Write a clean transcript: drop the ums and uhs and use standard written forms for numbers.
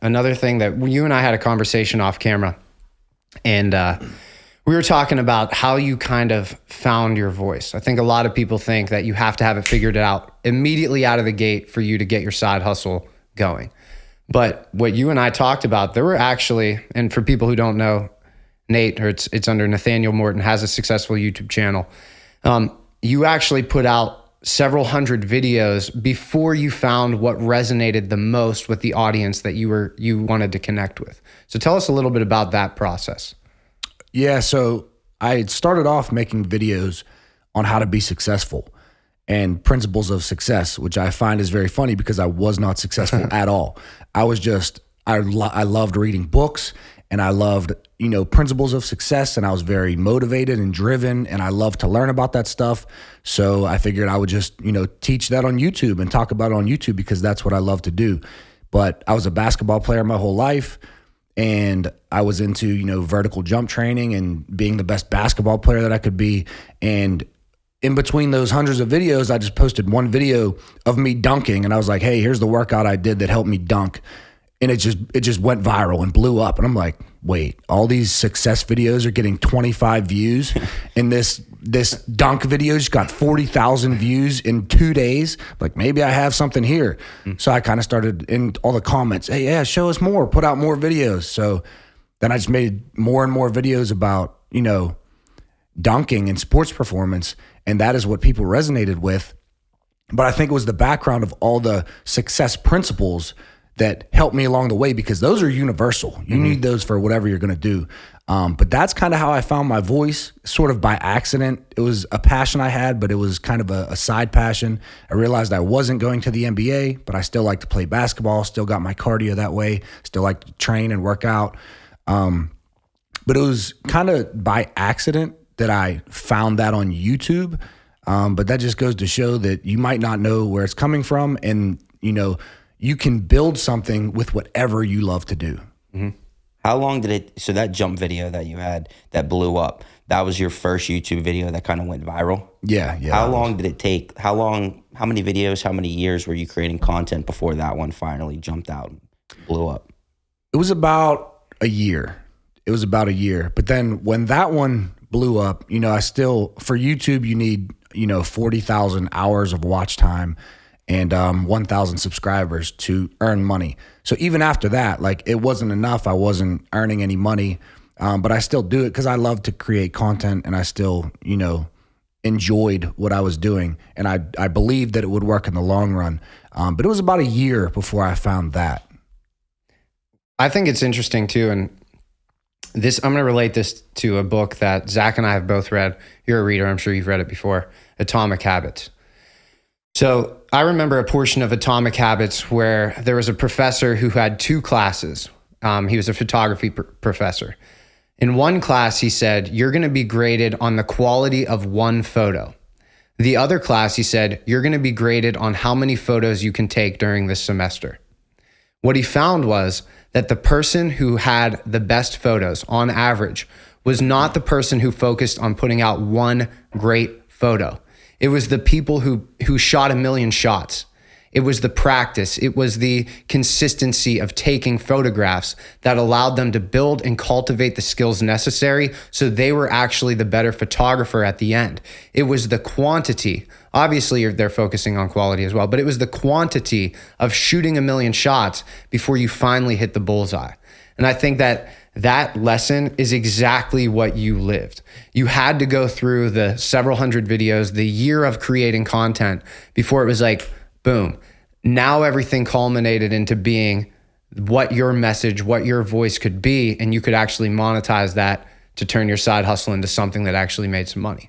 another thing that you and I had a conversation off camera, and we were talking about how you kind of found your voice. I think a lot of people think that you have to have it figured out immediately out of the gate for you to get your side hustle going. But what you and I talked about, there were actually, and for people who don't know, Nate, or it's under Nathanael Morton, has a successful YouTube channel. You actually put out several hundred videos before you found what resonated the most with the audience that you wanted to connect with. So tell us a little bit about that process. Yeah, so I started off making videos on how to be successful and principles of success, which I find is very funny because I was not successful at all. I was just, I loved reading books, and I loved, principles of success, and I was very motivated and driven, and I loved to learn about that stuff. So I figured I would just, teach that on YouTube and talk about it on YouTube because that's what I love to do. But I was a basketball player my whole life, and I was into, vertical jump training and being the best basketball player that I could be. And in between those hundreds of videos, I just posted one video of me dunking, and I was like, hey, here's the workout I did that helped me dunk. And it just went viral and blew up. And I'm like, wait, all these success videos are getting 25 views, and this dunk video just got 40,000 views in 2 days. Like, maybe I have something here. So I kind of started in all the comments, hey, yeah, show us more, put out more videos. So then I just made more and more videos about, dunking and sports performance. And that is what people resonated with. But I think it was the background of all the success principles that helped me along the way, because those are universal. You need those for whatever you're going to do. But that's kind of how I found my voice, sort of by accident. It was a passion I had, but it was kind of a side passion. I realized I wasn't going to the NBA, but I still like to play basketball, still got my cardio that way, still like to train and work out. But it was kind of by accident that I found that on YouTube. But that just goes to show that you might not know where it's coming from, and, you can build something with whatever you love to do. Mm-hmm. How long so that jump video that you had that blew up, that was your first YouTube video that kind of went viral? Yeah. How long did it take? How many videos, how many years were you creating content before that one finally jumped out and blew up? It was about a year. But then when that one blew up, I still, for YouTube, you need, 40,000 hours of watch time and 1,000 subscribers to earn money. So even after that, it wasn't enough. I wasn't earning any money, but I still do it because I love to create content, and I still, enjoyed what I was doing. And I believed that it would work in the long run. But it was about a year before I found that. I think it's interesting too, and I'm going to relate this to a book that Zach and I have both read. You're a reader, I'm sure you've read it before, Atomic Habits. So I remember a portion of Atomic Habits where there was a professor who had two classes. He was a photography professor. In one class, he said, you're going to be graded on the quality of one photo. The other class, he said, you're going to be graded on how many photos you can take during this semester. What he found was that the person who had the best photos on average was not the person who focused on putting out one great photo. It was the people who shot 1 million shots. It was the practice. It was the consistency of taking photographs that allowed them to build and cultivate the skills necessary so they were actually the better photographer at the end. It was the quantity. Obviously, they're focusing on quality as well, but it was the quantity of shooting 1 million shots before you finally hit the bullseye. And I think that lesson is exactly what you lived. You had to go through the several hundred videos, the year of creating content before it was like, boom. Now everything culminated into being what your message, what your voice could be, and you could actually monetize that to turn your side hustle into something that actually made some money.